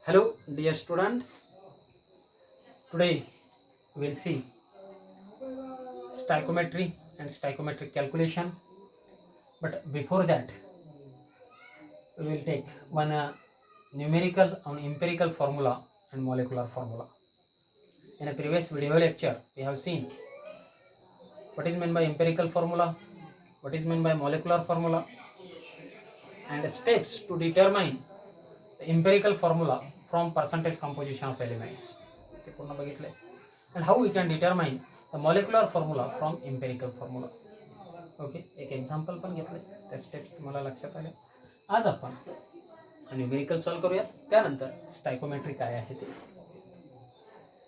Hello, dear students. Today we will see stoichiometry and stoichiometric calculation. But before that, we will take one numerical and empirical formula and molecular formula. In a previous video lecture, we have seen what is meant by empirical formula, what is meant by molecular formula, and steps to determine the empirical formula from percentage composition of elements. And how we can determine the molecular formula from empirical formula. Okay, एक example पण घेतलं, त्या steps तुम्हाला लक्षात आले. आज आपण numerical solve करूया, त्यानंतर स्टायकोमेट्री काय आहे ते.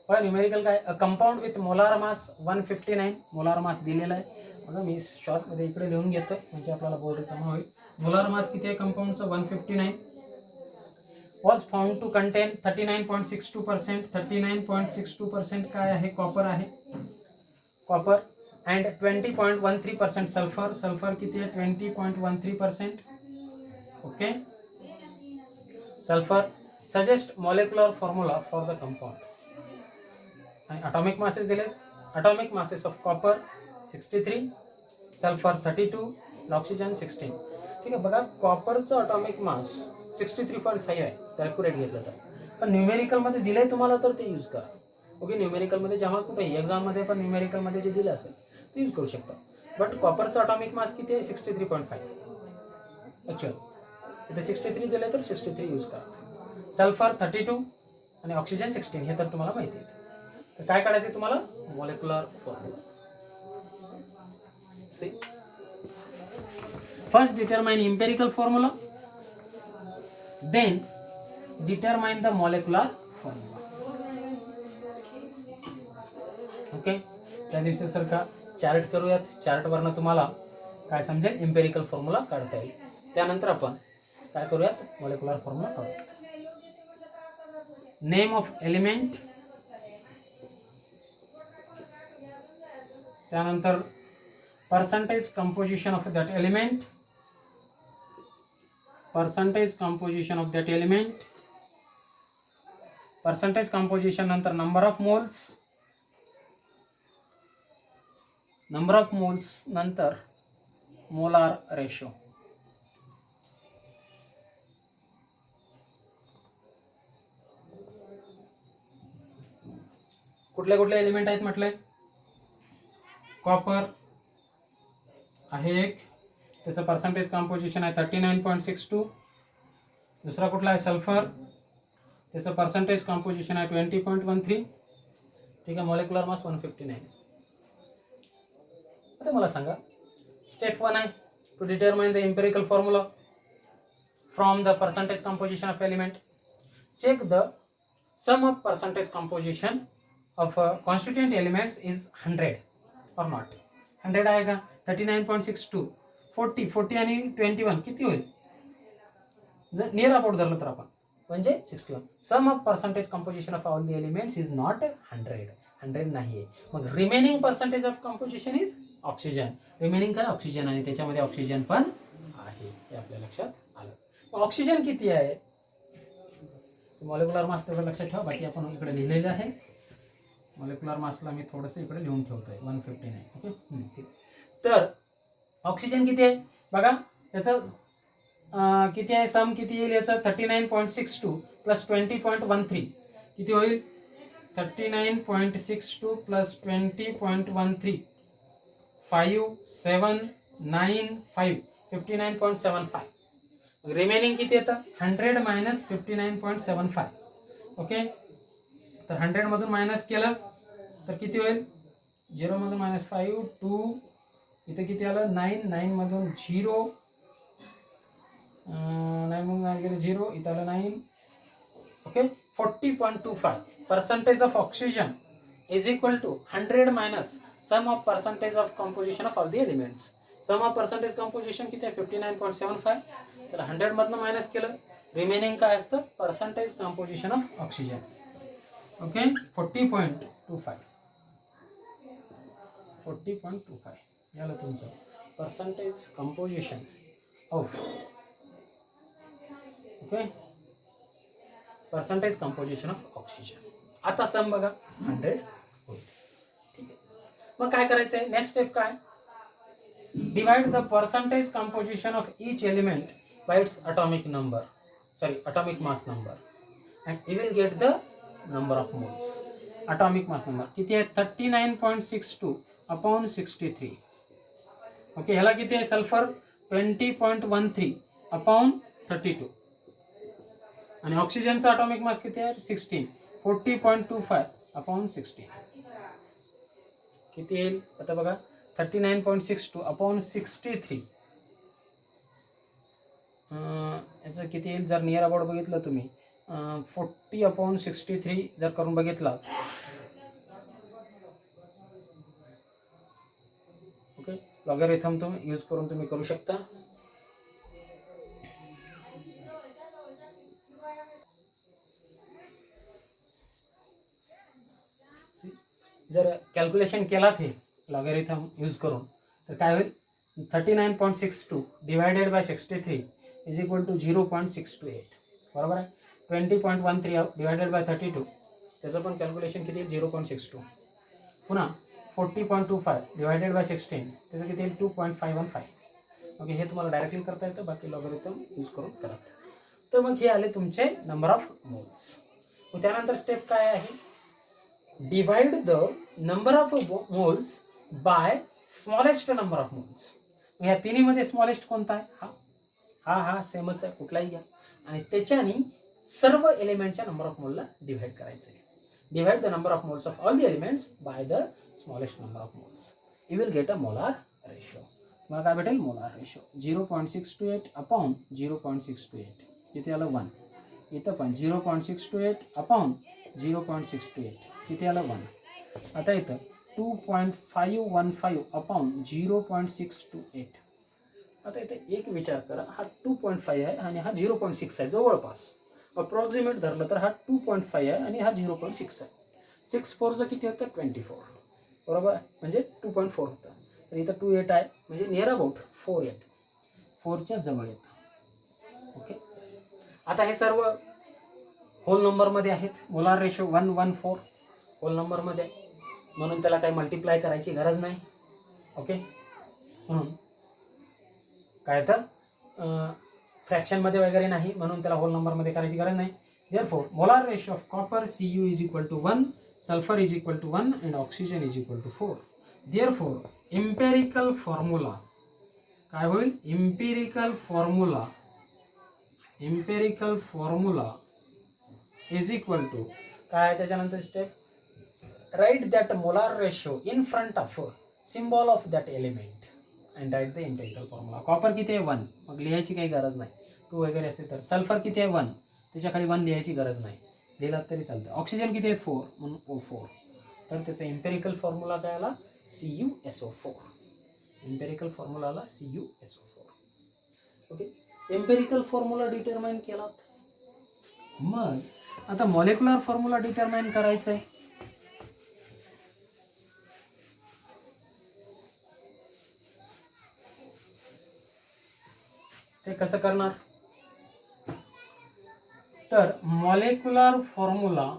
बघा न्यूमेरिकल काय, a compound with molar mass 159. Molar mass दिलेला आहे बघा, मी शॉर्टमध्ये इकडे लिहून घेतो म्हणजे आपल्याला बोर्ड रिकामा होईल. मोलार मास किती आहे कंपाऊंडचं? 159. Was found to contain 39.62%. 39.62% काय आहे? कॉपर आहे, कॉपर. and 20.13% sulphur. सल्फर किती आहे? 20.13%. Okay, sulphur. Suggest molecular formula for the compound. आणि अटॉमिक मासेस दिले. Atomic masses of copper 63, sulphur 32, oxygen 16. ठीक आहे. बघा, कॉपरचं अटॉमिक मास 63.5 आहे तर ॲक्युरेट घेतलं तर. पण न्यूमेरिकलमध्ये दिलंय तुम्हाला तर ते यूज करा. ओके, न्यूमेरिकलमध्ये जेव्हा कुठेही एक्झाममध्ये पण न्यूमेरिकलमध्ये जे दिलं असेल ते यूज करू शकता. बट कॉपरचं अटॉमिक मास किती आहे? 63.5. ॲक्च्युअल इथे 63 दिले तर 63 यूज करा. सल्फर 32 आणि ऑक्सिजन 16 हे तर तुम्हाला माहिती आहे. तर काय काढायचं तुम्हाला? Molecular formula. First determine empirical formula, then determine the molecular formula. Okay, त्या दिवशी सारखा चार्ट करूयात. चार्टवरनं तुम्हाला काय समजेल? एम्पिरिकल फॉर्म्युला काढता येईल. त्यानंतर आपण काय करूयात? मॉलिक्युलर फॉर्म्युला काढूयात. नेम ऑफ एलिमेंट, त्यानंतर percentage composition of that element, percentage composition of that element, percentage composition नंतर number of moles, number of moles नंतर मोलार रेशो. कुठले कुठले एलिमेंट आहेत म्हटले? कॉपर आहे एक, त्याचं पर्सेंटेज कंपोजिशन आहे 39.62. दुसरा कुठला आहे? सल्फर, त्याचं पर्सेंटेज कंपोजिशन आहे 20.13. ठीक आहे, मॉलिक्युलर मास 159. आता मला सांगा, स्टेप 1 आहे to determine the empirical formula from the percentage composition of element. Check the sum of percentage composition of constituent elements is 100 or not. 100 आहे का? 39.62, 40 आणि 21 किती होईल? जर नियर अबाउट धरलं तर आपण म्हणजे 61. Sum of percentage composition of all the elements is not 100 नाही आहे. मग remaining percentage of composition is oxygen. Remaining काय? ऑक्सिजन, आणि त्याच्यामध्ये ऑक्सिजन पण आहे हे आपल्या लक्षात आलं. ऑक्सिजन किती आहे? मॉलिक्युलर मास तेवढं लक्षात ठेवा. बाकी आपण इकडे लिहिलेलं आहे. मॉलिक्युलर मासला मी थोडंसं इकडे लिहून ठेवतोय 159. ओके, ठीक. तर ऑक्सिजन किती आहे बघा, याचं किती आहे? सम किती येईल याचं? 39.62 प्लस 20.13 किती होईल? 39.62 प्लस 20.13 5 7 9 5 59.75. रिमेनिंग किती येतं? 100 मायनस 59.75. ओके, तर 100 मधून मायनस केलं तर किती होईल? 0 मधून मायनस 5 2, इथे किती आलं? 9, 9 मधून 0, 9 मधून गेलं 0, इथं आलं 9. Okay, 40.25 percentage of oxygen is equal to 100 minus sum of percentage of composition of all the elements. Sum of percentage composition किती आहे? 59.75. तर 100 मधनं मायनस केलं, रिमेनिंग काय असतं? Percentage composition of oxygen. Okay, 40.25 झालं तुमचं percentage composition of. Okay, percentage composition of oxygen. आता सम बघा 100 होईल. ठीक आहे. मग काय करायचं आहे, नेक्स्ट स्टेप काय, divide the percentage composition of each element by it's atomic mass number and you will get the number of moles. atomic mass number किती आहे, 39.62 अपॉन 63. ओके, ह्याला किती आहे सल्फर, 20.13 अपॉन 32. आणि ऑक्सिजनचा atomic mass किती आहे 16, 40.25 अपॉन 16. किती येईल आता बघा, 39.62 अपॉन 63. याचं किती येईल, जर नियर अबाउट बघितलं तुम्ही 40 अपॉन 63 जर करून बघितलं, ओके, लॉगॅरिथम तुम्ही यूज करून तुम्ही करू शकता. जर कॅल्क्युलेशन केलात हे लॉगॅरिथम यूज करून तर काय होईल, 39.62 divided by 63 is equal to 0.628. बरोबर आहे. 20.13 डिवायडेड बाय 32 त्याचं पण कॅल्क्युलेशन किती येईल 0.62. पुन्हा 40.25 डिवायडेड बाय 16 त्याचं किती येईल 2.515. ओके, हे तुम्हाला डायरेक्टली करता येतं, बाकी लॉगॅरिथम यूज करून करा. तर मग हे आले तुमचे नंबर ऑफ मोल्स. मग त्यानंतर स्टेप काय आहे, divide the number of moles bye smallest number of moles. या तिन्हीमध्ये स्मॉलेस्ट कोणता आहे, हा सेमच आहे, कुठलाही घ्या, आणि त्याच्याने सर्व एलिमेंटच्या नंबर ऑफ मोलला डिवाइड करायचं आहे. Divide the number of moles of all the elements by the smallest number of moles. You will get a molar ratio. मला काय भेटेल, मोलार रेशो 0.628 अपॉन 0.628. किती आलं 1. इथं पण 0.628 अपॉन 0.628 किती आलं 1. आता इथं 2.515 अपॉन 0.628. आता इथे एक विचार करा, हा 2.5 आहे आणि हा 0.6 आहे, जवळपास अप्रॉक्सिमेट धरलं तर हा 2.5 आहे आणि हा 0.6 आहे. 6 4 किती होतं 24. बरोबर आहे, म्हणजे 2.4 होतं. तर इथं 28 आहे, म्हणजे नियर अबाउट 4 येतं, 4च्या जवळ येतं. ओके, आता हे सर्व होल नंबरमध्ये आहेत. मोलार रेशो 114 होल नंबरमध्ये, म्हणून त्याला काही मल्टिप्लाय करायची गरज नाही. ओके, म्हणून काय तर फ्रॅक्शनमध्ये वगैरे नाही, म्हणून त्याला होल नंबरमध्ये करायची गरज नाही. Therefore molar ratio of copper Cu is equal to 1, sulphur is equal to 1 and oxygen is equal to 4. Therefore empirical formula काय होईल, empirical formula is equal to काय, त्याच्यानंतर step, write that molar ratio in front of symbol of that element and write the empirical formula. Copper किती आहे 1, मग लिहायची काही गरज नाही, 2 वगैरे असते तर. सल्फर किती आहे 1, त्याच्या खाली 1 लिहायची गरज नाही, लिहिलात तरी चालतं. ऑक्सिजन किती आहे 4, म्हणून O4. तर त्याचा इम्पेरिकल फॉर्म्युला काय आला, CuSO4. इम्पेरिकल फॉर्म्युला आला CuSO4. Okay, empirical formula determine केला. मग आता मॉलिक्युलर फॉर्म्युला डिटरमाइन करायचं आहे. ते कसं करणार, तर molecular formula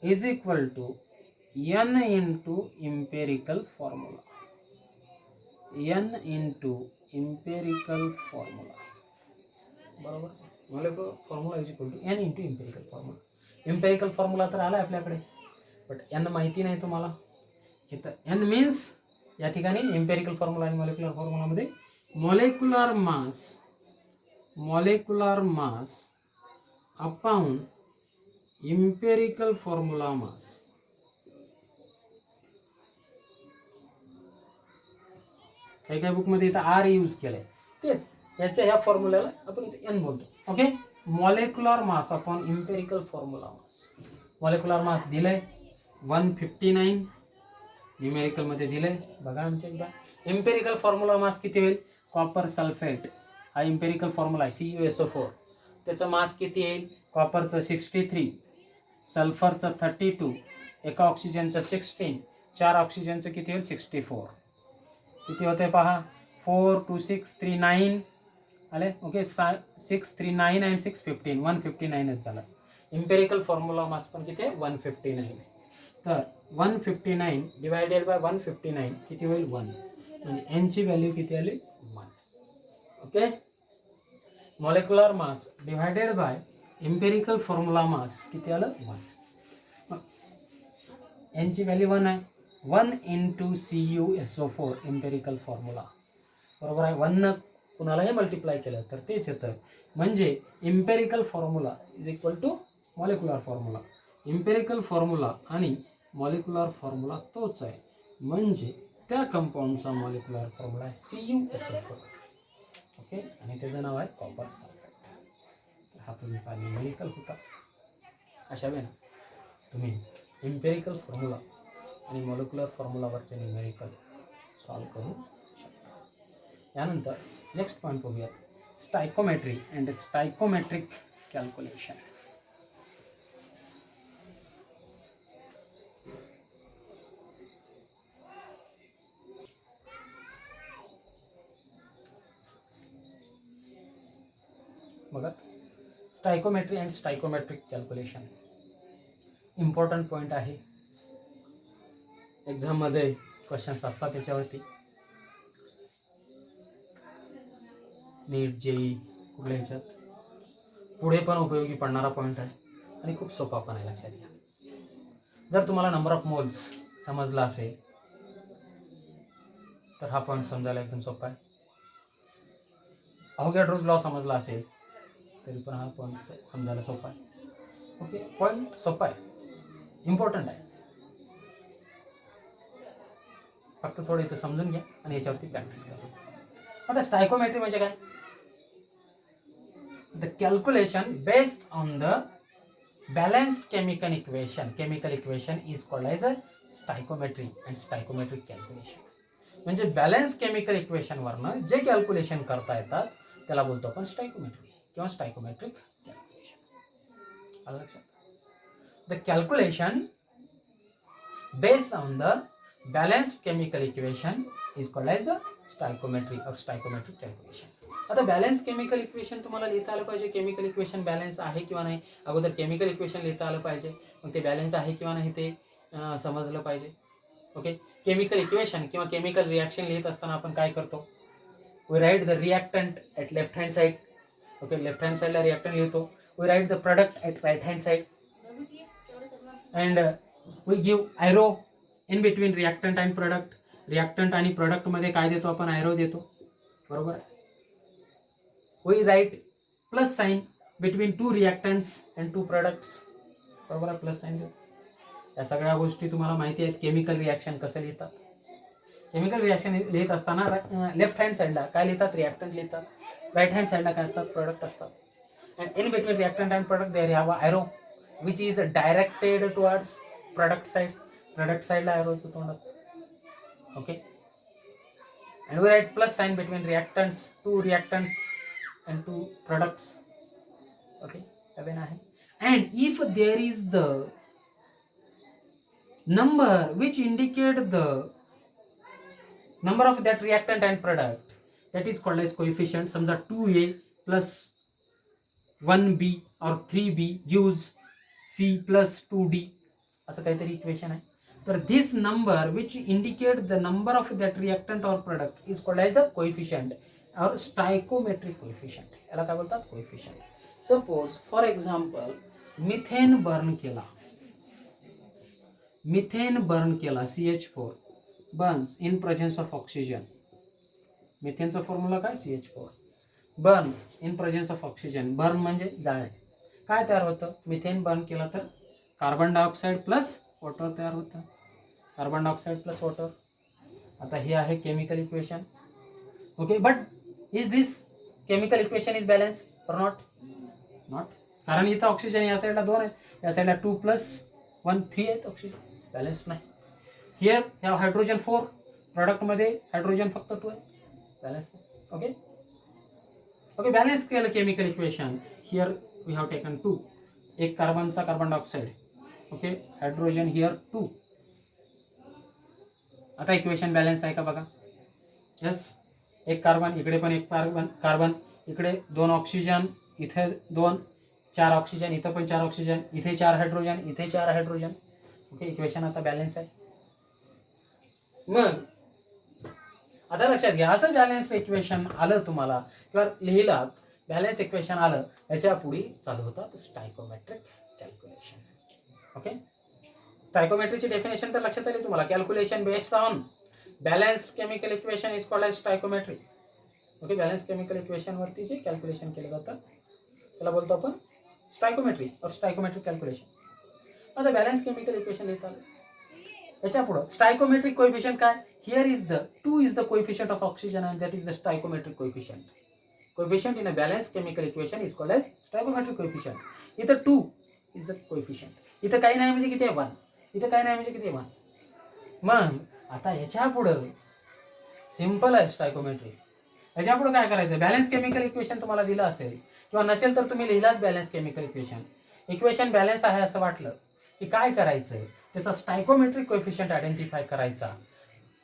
is equal to n into empirical formula. बरोबर, molecular formula is equal to n into empirical formula. Empirical formula तर आला आपल्याकडे, बट n माहिती नाही तुम्हाला. इथं n मीन्स या ठिकाणी इम्पेरिकल फॉर्म्युला आणि मॉलिक्युलर फॉर्म्युलामध्ये molecular mass upon empirical formula mass. काही काही बुकमध्ये इथं R यूज केलंय, तेच याच्या ह्या फॉर्म्युल्याला आपण इथे n बोलतो. Okay, molecular mass upon empirical formula मास. मॉलिक्युलर मास दिलंय 159, न्यूमेरिकल मध्ये दिलंय बघा आमच्या एकदा. इम्पेरिकल फॉर्म्युला मास किती होईल, कॉपर सल्फेट हा इम्पेरिकल फॉर्म्युला आहे CuSO4. त्याचं मास किती येईल, कॉपरचं 63, सल्फरचं 32, एका ऑक्सिजनचं 16, 4 ऑक्सिजनचं किती होईल 64. किती होते पहा, 4 2 6 3 9 आले. ओके. 639 आणि 615 159च झालं. इम्पेरिकल फॉर्म्युला मास पण किती आहे 159. तर 159 डिवायडेड बाय 159 किती होईल 1. म्हणजे एन ची व्हॅल्यू किती आली 1. Okay. Molecular mass divided by empirical formula मास किती आलं 1. एन ची व्हॅल्यू 1 आहे. 1 into CuSO4 इम्पेरिकल फॉर्म्युला बरोबर आहे. 1 न कुणालाही मल्टिप्लाय केलं तर तेच येतं. म्हणजे empirical formula is equal to molecular formula. Empirical formula आणि मॉलिक्युलर फॉर्म्युला तोच आहे. म्हणजे त्या कंपाऊंडचा मॉलिक्युलर फॉर्म्युला आहे CuSO4. ओके. आणि त्याचं नाव आहे कॉपर सल्फेट. हा तुमचा न्यूमेरिकल होता. अशा वेळेला तुम्ही इम्पेरिकल फॉर्म्युला आणि मॉलिक्युलर फॉर्म्युलावरचे न्यूमेरिकल सॉल्व करू शकता. यानंतर नेक्स्ट पॉईंट बघूयात. स्टायकोमेट्री अँड स्टायकोमेट्रिक कॅल्क्युलेशन. बघा, स्टायकोमेट्री and stoichiometric calculation important point आहे. एक्झाममध्ये क्वेश्चन्स असतात त्याच्यावरती. नीट जेई कुठल्या ह्याच्यात पुढे पण उपयोगी पडणारा पॉईंट आहे आणि खूप सोपा पण आहे. लक्षात घ्या. जर तुम्हाला नंबर ऑफ मोल्स समजला असेल तर हा पॉईंट समजायला एकदम सोपा आहे. अवोगॅड्रोज लॉ समजला असेल तरी पण हा पॉईंट समजायला सोपा आहे. ओके. पॉईंट सोपा आहे, इम्पॉर्टंट आहे. फक्त थोडं इथं समजून घ्या आणि याच्यावरती प्रॅक्टिस करा. आता स्टायकोमेट्री म्हणजे काय? The calculation based on the balanced chemical equation is called as a stoichiometry and stoichiometric calculation. म्हणजे बॅलन्स केमिकल इक्वेशन वरनं जे कॅल्क्युलेशन करता येतात त्याला बोलतो आपण स्टायकोमेट्री किंवा स्टायकोमेट्रिक कॅल्क्युलेशन. आलं लक्षात? The calculation based on the balanced chemical equation is called as the stoichiometry or stoichiometric calculation. आता बॅलन्स केमिकल इक्वेशन तुम्हाला लिहिता आलं पाहिजे. केमिकल इक्वेशन बॅलन्स आहे किंवा नाही. अगोदर केमिकल इक्वेशन लिहिता आलं पाहिजे, मग ते बॅलन्स आहे किंवा नाही ते समजलं पाहिजे. ओके. केमिकल इक्वेशन किंवा केमिकल रिॲक्शन लिहित असताना आपण काय करतो? We write the reactant at left hand side. Okay. Left hand साईडला रिॲक्टंट लिहितो. We write the product at right hand side and we give arrow in between reactant and product. Reactant आणि प्रोडक्टमध्ये काय देतो आपण? ॲरो देतो. बरोबर आहे. We write plus sign between two reactants and two products. बरोबर आहे. प्लस साईन देतो. या सगळ्या गोष्टी तुम्हाला माहिती आहेत. केमिकल रिॲक्शन कसं लिहितात? केमिकल रिॲक्शन लिहित असताना लेफ्ट हँड साईडला काय लिहितात? रिॲक्टंट लिहितात. राईट हँड साईडला काय असतात? प्रोडक्ट असतात. And in between reactant and product there have a arrow which is directed towards product side. Product साईडला ॲरोचं तोंड असतं. Okay. And we write plus sign between reactants and two products. Okay. अवेन आहे. And if there is the number which indicate the number of that reactant and product that is called as coefficient. समजा 2A plus 1B और 3B gives C plus 2D असं काहीतरी equation आहे. तर this number which indicate the number of that reactant or product is called as the coefficient or stoichiometric coefficient. याला काय बोलतात? Coefficient. Suppose for example methane burn केला CH4 burns in presence of oxygen. मिथेनचा formula काय? CH4 burns in presence of oxygen. Burn म्हणजे जाळे. काय तयार होतं? मिथेन बर्न केला तर कार्बन डायऑक्साईड प्लस वॉटर तयार होतं. Carbon dioxide plus water. आता हे आहे chemical equation. Okay. But is this chemical equation is balance और नॉट? नॉट. कारण इथं ऑक्सिजन या साईडला 2 आहे, या साईडला 2 प्लस 1 3 आहेत. ऑक्सिजन बॅलन्स नाही. हिअर ह्या हायड्रोजन 4 प्रोडक्टमध्ये हायड्रोजन फक्त 2 आहे. बॅलन्स नाही. ओके. ओके. बॅलन्स केलं chemical equation. Here we have taken 2. एक कार्बनचा carbon dioxide. Okay. Hydrogen here 2. आता इक्वेशन बॅलन्स आहे का बघा? यस. एक कार्बन इकडे पण एक कार्बन इकडे 2 ऑक्सिजन, इथे 2, 4 ऑक्सिजन, इथं पण 4 ऑक्सिजन, इथे 4 हायड्रोजन, इथे 4 हायड्रोजन. ओके, इक्वेशन आता बॅलन्स आहे. मग आता लक्षात घ्या, असं बॅलन्स इक्वेशन आलं तुम्हाला किंवा लिहिलात, बॅलन्स इक्वेशन आलं, याच्या पुढे चालू होतात स्टायकोमेट्रिक कॅल्क्युलेशन. ओके, स्टायकोमेट्रीची डेफिनेशन तर लक्षात आली तुम्हाला. Calculation based on balanced chemical equation is called as stoichiometry. Okay, balance chemical equation वरती जे कॅल्क्युलेशन केलं जातं त्याला बोलतो आपण स्टायकोमेट्री और स्टायकोमेट्रिक कॅल्क्युलेशन. आता बॅलन्स केमिकल इक्वेशन लिहितात, याच्या पुढं स्टायकोमेट्रिक कोएफिशिएंट काय? Here is the 2 is the coefficient of oxygen and that is the stoichiometric coefficient. Coefficient in a balance chemical equation is called as stoichiometric coefficient. इथं 2 is the coefficient, इथं काही नाही म्हणजे किती आहे 1, इथं काही नाही म्हणजे किती आहे 1. मग आता याच्या पुढं सिंपल आहे स्टायकोमेट्री. याच्या पुढे काय करायचं? बॅलन्स केमिकल इक्वेशन तुम्हाला दिलं असेल किंवा नसेल तर तुम्ही लिहिलात balance chemical equation. Equation balance आहे असं वाटलं की काय करायचं? त्याचा स्टायकोमेट्रिक कोएफिशिएंट आयडेंटिफाय करायचा,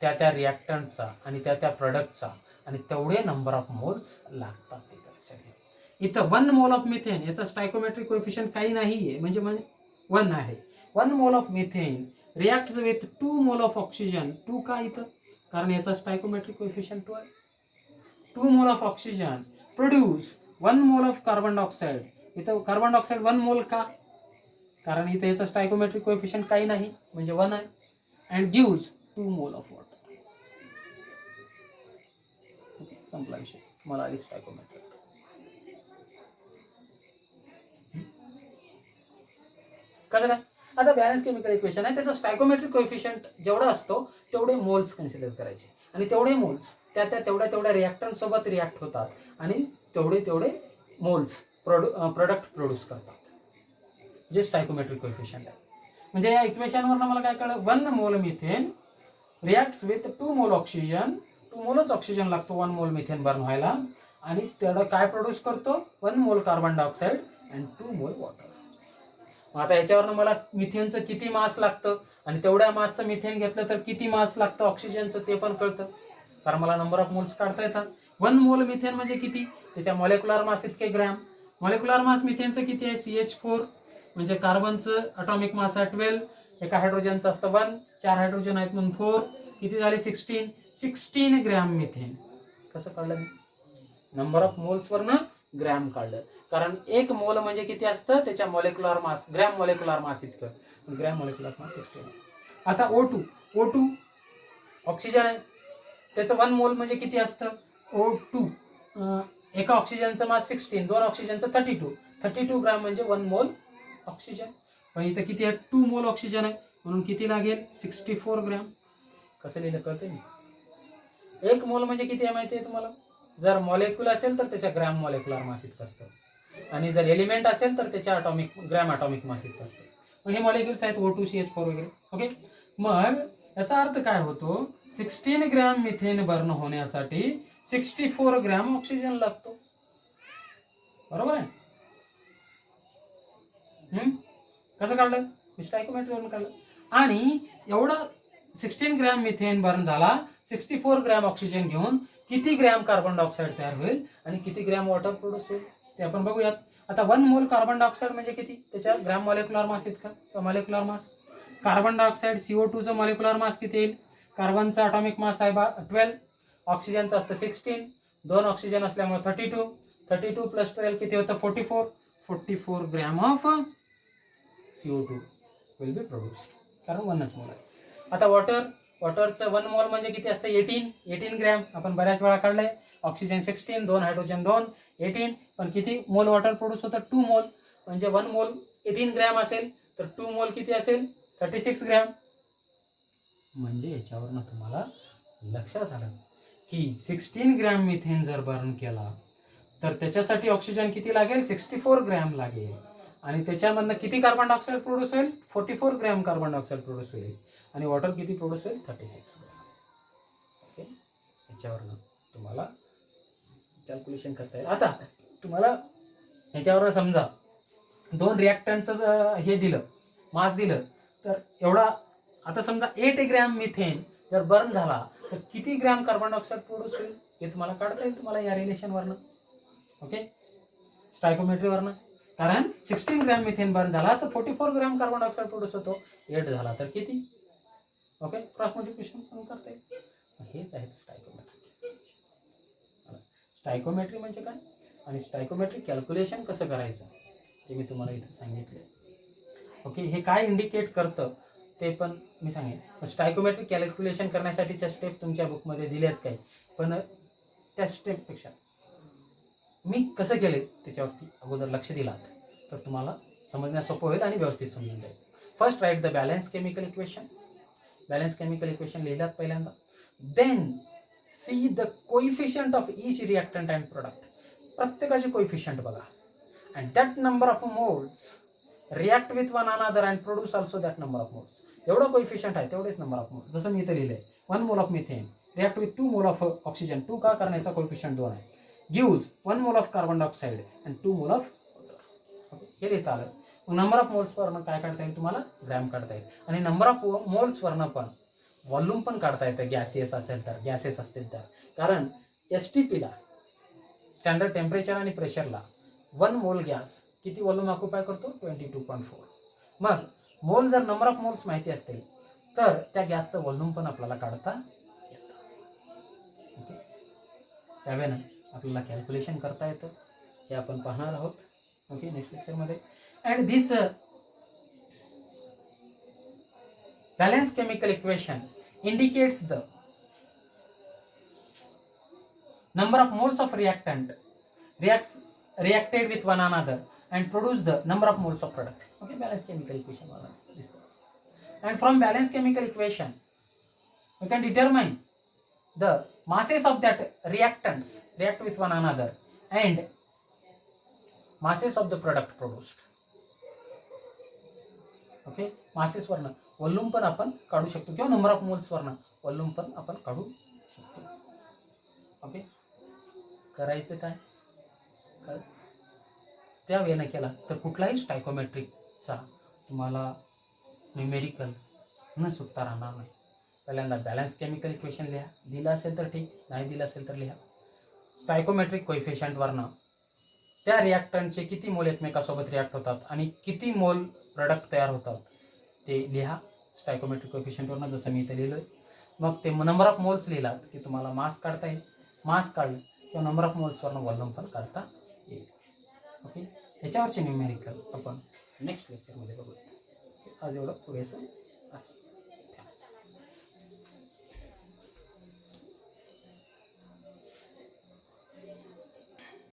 त्या रिॲक्टंटचा आणि त्या प्रोडक्टचा, आणि तेवढे नंबर ऑफ मोल्स लागतात ते लक्षात घ्या. इथं 1 मोल ऑफ मिथेन, याचा स्टायकोमेट्रिक कोएफिशिएंट काही नाहीये, म्हणजे 1 आहे. 1 mole of methane reacts with 2 mole of oxygen. 2 का इथं? कारण याचा स्टायकोमेट्रिक कोएफिशिएंट 2 आहे. 2 mole of oxygen produce 1 mole of carbon dioxide. इथं कार्बन डायऑक्साइड 1 मोल का? कारण इथे याचा स्टायकोमेट्रिक कोएफिशिएंट काही नाही, म्हणजे 1 आहे. And gives 2 mole of water. संपला विषय, मला आली स्टायकोमेट्रिक. कसं काय? आता बॅलन्स केमिकल इक्वेशन आहे, त्याचा स्टायकोमेट्रिक कोएफिशिएंट जेवढा असतो तेवढे मोल्स कन्सिडर करायचे, आणि तेवढे मोल्स तेवढ्या रिॲक्टंट सोबत रिॲक्ट होतात आणि तेवढे मोल्स प्रोडक्ट प्रोड्यूस करतात, जे स्टायकोमेट्रिक कोएफिशिएंट आहे. म्हणजे या इक्वेशनवरनं मला काय कळलं? 1 मोल मिथेन रिॲक्ट्स विथ 2 मोल ऑक्सिजन. 2 मोलच ऑक्सिजन लागतो 1 मोल मिथेन बर्न व्हायला, आणि तेवढं काय प्रोड्यूस करतो? 1 मोल कार्बन डायऑक्साइड अँड 2 मोल वॉटर. आता याच्यावरनं मला मिथेनचं किती मास लागतं आणि तेवढ्या मासचं मिथेन घेतलं तर किती मास लागतं ऑक्सिजनचं ते पण कळतं, कारण मला नंबर ऑफ मोल्स काढता येतात. 1 मोल मिथेन म्हणजे किती? त्याच्या मॉलिक्युलर मास इतके ग्रॅम. मॉलिक्युलर मास मिथेनचं किती आहे? CH4, म्हणजे कार्बनचं अटॉमिक मास आहे 12, एका हायड्रोजनचं असतं 1, 4 हायड्रोजन आहेत म्हणून 4, किती झाले? 16 ग्रॅम मिथेन. कसं कळलं मी? नंबर ऑफ मोल्सवरनं ग्रॅम काढलं, कारण 1 मोल म्हणजे किती असतं? त्याच्या molecular mass, gram molecular mass इतकं. Gram molecular mass 16. आता O2 ऑक्सिजन आहे, त्याचं 1 मोल म्हणजे किती असतं? O2 एका ऑक्सिजनचं मास 16, 2 ऑक्सिजनचं 32 ग्रॅम म्हणजे 1 मोल ऑक्सिजन. पण इथं किती आहे? 2 मोल ऑक्सिजन आहे, म्हणून किती लागेल? 64 ग्रॅम. कसं लिहिलं कळतंय मी? 1 मोल म्हणजे किती आहे माहिती आहे तुम्हाला? जर मॉलिक्यूल असेल तर त्याच्या ग्रॅम मॉलिक्युलर मास इतकं असतं, आणि जर एलिमेंट असेल तर त्याच्या ग्रॅम अटॉमिक मास इतकं असतं. मग हे मॉलिक्युल्स आहेत O2, CH4 वगैरे. ओके, मग याचा अर्थ काय होतो? 16 ग्रॅम मिथेन बर्न होण्यासाठी 64 ग्रॅम ऑक्सिजन लागतो. बरोबर आहे? कसं काढलं? स्टायकोमेट्रीवरून काढलं. आणि एवढं 16 ग्रॅम मिथेन बर्न झाला, 64 ग्रॅम ऑक्सिजन घेऊन किती ग्रॅम कार्बन डायऑक्साइड तयार होईल आणि किती ग्रॅम वॉटर प्रोड्यूस होईल ते आपण बघूयात. आता 1 मोल कार्बन डायऑक्साइड म्हणजे किती? त्याच्या ग्रॅम मॉलिक्युलर मास इतका मॉलिक्युलर मास. कार्बन डायऑक्साइड CO2चं मॉलिक्युलर मास किती येईल? कार्बनचा अटॉमिक मास आहे 12, ऑक्सिजनचं असतं 16, 2 ऑक्सिजन असल्यामुळे 32 प्लस 12 किती होतं? 44 gram of CO2 will be produced, कारण 1च मोल आहे. आता वॉटरचं 1 मोल म्हणजे किती असतं? 18 ग्रॅम. आपण बऱ्याच वेळा काढलंय. Oxygen 16, 2 hydrogen 2, 18. पण किती मोल वॉटर प्रोड्यूस होतं? 2 मोल. म्हणजे 1 मोल 18 ग्रॅम असेल तर 2 मोल किती असेल? 36 ग्रॅम. म्हणजे याच्यावरनं तुम्हाला लक्षात आलं की 16 ग्रॅम मिथेन जर बर्न केला तर त्याच्यासाठी ऑक्सिजन किती लागेल? 64 ग्रॅम लागेल, आणि त्याच्यामधनं किती कार्बन डायऑक्साइड प्रोड्यूस होईल? 44 ग्रॅम कार्बन डायऑक्साइड प्रोड्यूस होईल, आणि वॉटर किती प्रोड्यूस होईल? 36 ग्रॅम. ओके, याच्यावरनं तुम्हाला कॅल्क्युलेशन करता येईल. आता तुम्हाला याच्यावर समजा 2 रिॲक्टंटचं हे दिलं, मास दिलं, तर एवढा, आता समजा 8 ग्रॅम मिथेन जर बर्न झाला तर किती ग्रॅम कार्बन डायऑक्साइड प्रोड्यूस होईल हे तुम्हाला काढता येईल तुम्हाला या रिलेशनवरनं. ओके, स्टायकोमेट्रीवरनं, कारण 16 ग्रॅम मिथेन बर्न झाला तर 44 ग्रॅम कार्बन डायऑक्साईड प्रोड्यूस होतो. 8 झाला तर किती? ओके, क्रॉस मल्टिप्लिकेशन पण करता येईल. हेच आहेत स्टायकोमेट्री. स्टायकोमेट्री म्हणजे काय आणि स्टायकोमेट्री कॅल्क्युलेशन कसं करायचं ते मी तुम्हाला इथे सांगितलं. ओके, हे काय इंडिकेट करतं ते पण मी सांगेन. स्टायकोमेट्री कॅल्क्युलेशन करण्यासाठीच्या स्टेप तुमच्या बुकमध्ये दिल्यात काही, पण त्या स्टेपपेक्षा मी कसं केले त्याच्यावरती अगोदर लक्ष दिलात तर तुम्हाला समजण्यास सोपं होईल आणि व्यवस्थित समजून जाईल. First write the balance chemical equation. Balance chemical equation लिहिल्यात पहिल्यांदा. Then see the coefficient of each reactant and product. प्रत्येकाचे कोइफिशियंट बघा. And that number of moles react with one another and produce also that number of moles. एवढं coefficient आहे तेवढेच number of moles. जसं मी इथे लिहिलंय 1 mole of methane react with 2 mole of oxygen. 2 का करण्याचा कोइफिशियंट 2 आहे. Gives 1 mole of carbon dioxide and 2 mole of water. हे लिहिता आलं. मग नंबर ऑफ मोल्सवरनं काय काढता येईल तुम्हाला? ग्रॅम काढता येईल. आणि नंबर ऑफ मोल्सवरनं पण व्हॉल्यूम पण काढता येतं गॅसियस असेल तर, गॅसेस असतील तर. कारण STPला स्टँडर्ड टेम्परेचर आणि प्रेशरला 1 मोल गॅस किती व्हॉल्यूम ऑक्युपाय करतो? 22.4. मग मोल जर नंबर ऑफ मोल्स माहिती असतील तर त्या गॅसचं व्हॉल्यूम पण आपल्याला काढता येतं. ओके, त्यावेळेनं आपल्याला कॅल्क्युलेशन करता येतं. हे आपण पाहणार आहोत. ओके, नेक्स्ट लेक्चरमध्ये. And this balanced chemical equation indicates the number of moles of reactant reacted with one another and produce the number of moles of product. Okay, balanced chemical equation. And from balanced chemical equation we can determine the masses of that reactants react with one another and masses of the product produced. Okay, masses वरनं volume पण आपण काढू शकतो किंवा number of moles वरनं volume पण आपण काढू शकतो. ओके, करायचं काय? त्या वेळेनं केला तर कुठलाही स्टायकोमेट्रिकचा तुम्हाला न्यूमेरिकल न सुटता राहणार नाही. पहिल्यांदा बॅलन्स केमिकल इक्वेशन लिहा. दिलं असेल तर ठीक, नाही दिलं असेल तर लिहा. स्टायकोमेट्रिक कोइफिशियंटवरनं त्या रिॲक्टंटचे किती मोल एकमेकासोबत रिॲक्ट होतात आणि किती मोल प्रोडक्ट तयार होतात ते लिहा स्टायकोमेट्रिक कोइफिशियंटवरनं, जसं मी इथे लिहिलं आहे. मग ते नंबर ऑफ मोल्स लिहिलात की तुम्हाला मास काढता येईल. मास काढलं किंवा नंबर ऑफ मोल्सवरनं व्हॉल्यूम पण काढता येईल. ओके, याच्यावरचे न्यूमेरिकल आपण नेक्स्ट लेक्चरमध्ये बघूया. आज एवढं पुरेसं.